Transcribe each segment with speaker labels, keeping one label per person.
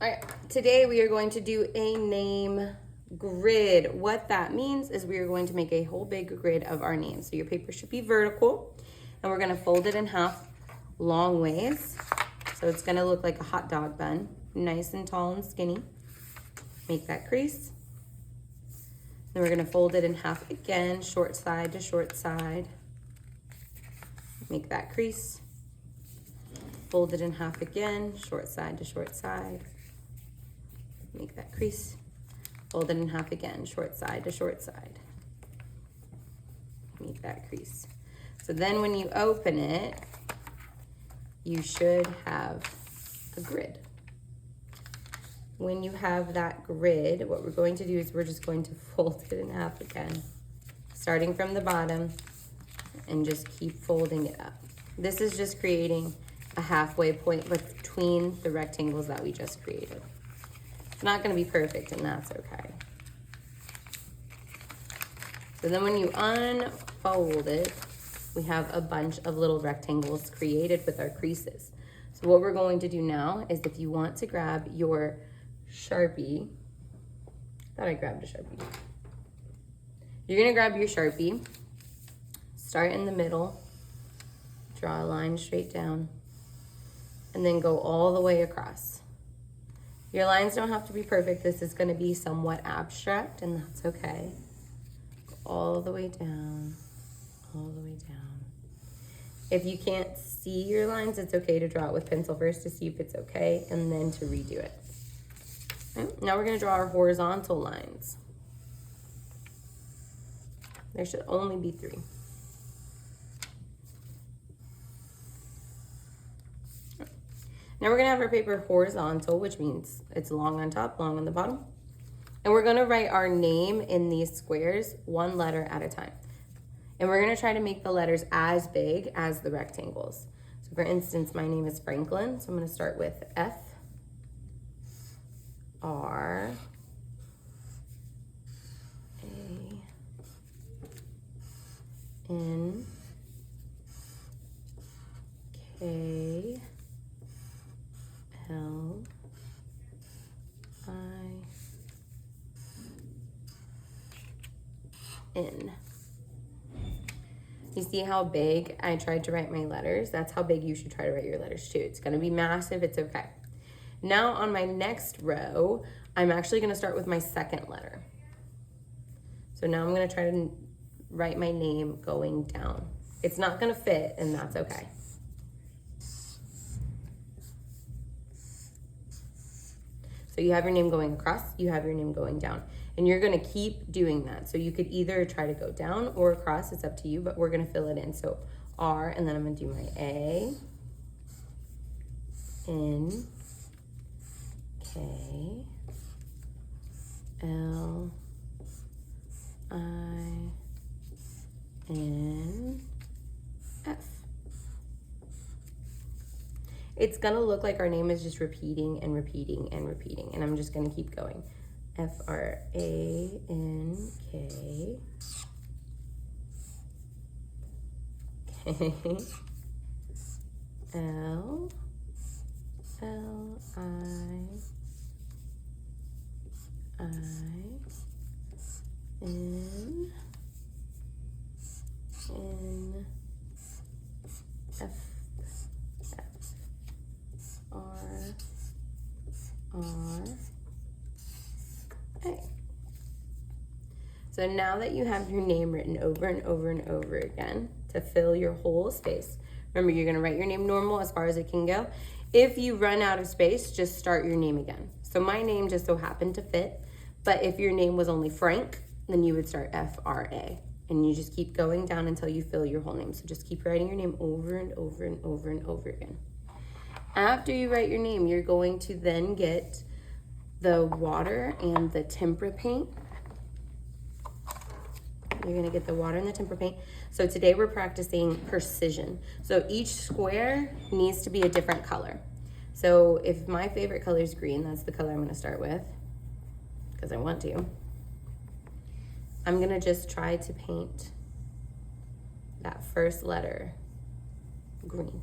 Speaker 1: All right, today we are going to do a name grid. What that means is we are going to make a whole big grid of our names. So your paper should be vertical, and we're gonna fold it in half long ways. So it's gonna look like a hot dog bun, nice and tall and skinny. Make that crease. Then we're gonna fold it in half again, short side to short side. Make that crease. Fold it in half again, short side to short side. Make that crease. Fold it in half again, short side to short side. Make that crease. So then when you open it, you should have a grid. When you have that grid, what we're going to do is we're just going to fold it in half again, starting from the bottom, and just keep folding it up. This is just creating a halfway point between the rectangles that we just created. It's not going to be perfect, and that's okay. So then when you unfold it, we have a bunch of little rectangles created with our creases. So what we're going to do now is if you want to grab your Sharpie, I thought I grabbed a Sharpie. You're going to grab your Sharpie, start in the middle, draw a line straight down, and then go all the way across. Your lines don't have to be perfect. This is going to be somewhat abstract, and that's okay. Go all the way down, all the way down. If you can't see your lines, it's okay to draw it with pencil first to see if it's okay, and then to redo it. Okay. Now we're going to draw our horizontal lines. There should only be 3. Now we're gonna have our paper horizontal, which means it's long on top, long on the bottom. And we're gonna write our name in these squares, one letter at a time. And we're gonna try to make the letters as big as the rectangles. So for instance, my name is Franklin, so I'm gonna start with F, R, A, N, K, L, I, N. You see how big I tried to write my letters? That's how big you should try to write your letters too. It's gonna be massive, it's okay. Now on my next row, I'm actually gonna start with my second letter. So now I'm gonna try to write my name going down. It's not gonna fit, and that's okay. So you have your name going across, you have your name going down, and you're gonna keep doing that. So you could either try to go down or across, it's up to you, but we're gonna fill it in. So R, and then I'm gonna do my A, N, K, L, I, N, F. It's gonna look like our name is just repeating and repeating and repeating, and I'm just gonna keep going. F-R-A-N-K, K, L, L, I, N, N, F, R, R, A. So now that you have your name written over and over and over again to fill your whole space, remember you're gonna write your name normal as far as it can go. If you run out of space, just start your name again. So my name just so happened to fit, but if your name was only Frank, then you would start F-R-A. And you just keep going down until you fill your whole name. So just keep writing your name over and over and over and over again. After you write your name, you're going to then get the water and the tempera paint. You're gonna get the water and the tempera paint. So today we're practicing precision. So each square needs to be a different color. So if my favorite color is green, that's the color I'm gonna start with, because I want to. I'm gonna just try to paint that first letter green.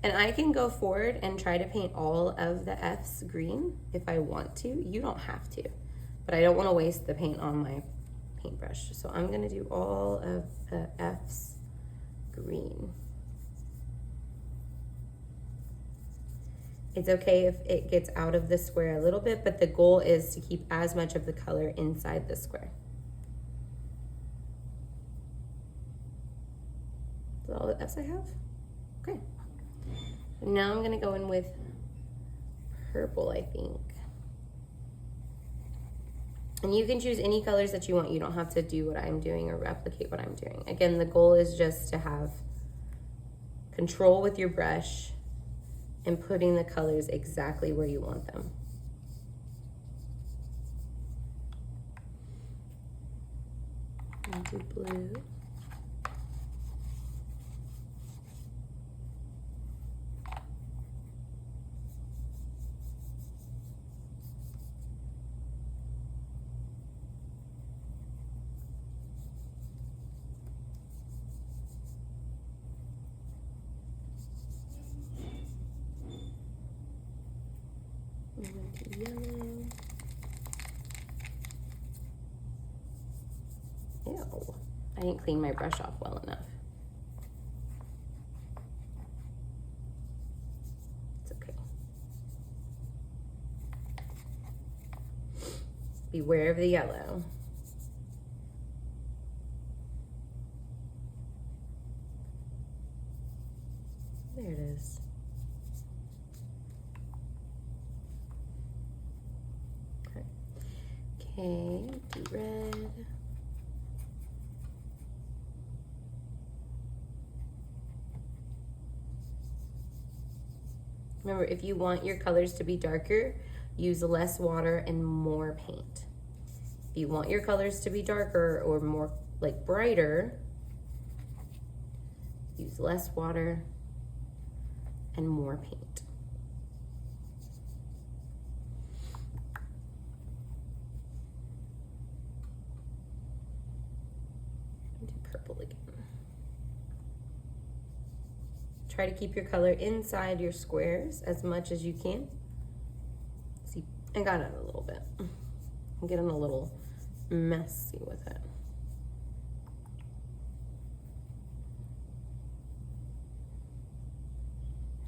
Speaker 1: And I can go forward and try to paint all of the F's green if I want to. You don't have to, but I don't want to waste the paint on my paintbrush. So I'm gonna do all of the F's green. It's okay if it gets out of the square a little bit, but the goal is to keep as much of the color inside the square. Is that all the F's I have? Okay. Now I'm gonna go in with purple, I think. And you can choose any colors that you want. You don't have to do what I'm doing or replicate what I'm doing. Again, the goal is just to have control with your brush and putting the colors exactly where you want them. I'll do blue. Yellow. Ew, I didn't clean my brush off well enough. It's okay. Beware of the yellow. There it is. Okay, do red. Remember, if you want your colors to be darker, use less water and more paint. If you want your colors to be darker or more like brighter, use less water and more paint. Again. Try to keep your color inside your squares as much as you can. See, I got it a little bit. I'm getting a little messy with it.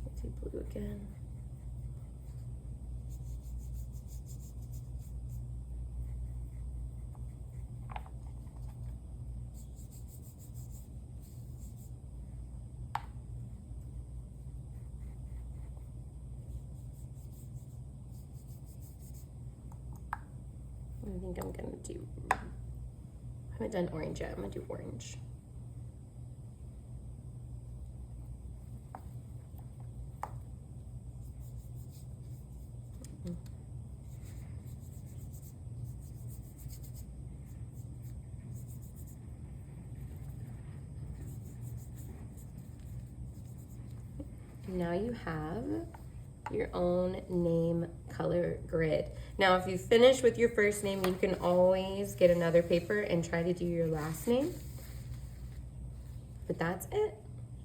Speaker 1: Let's do blue again. I think I'm gonna do, I haven't done orange yet, I'm gonna do orange. Now you have your own name color grid. Now, if you finish with your first name, you can always get another paper and try to do your last name. But that's it.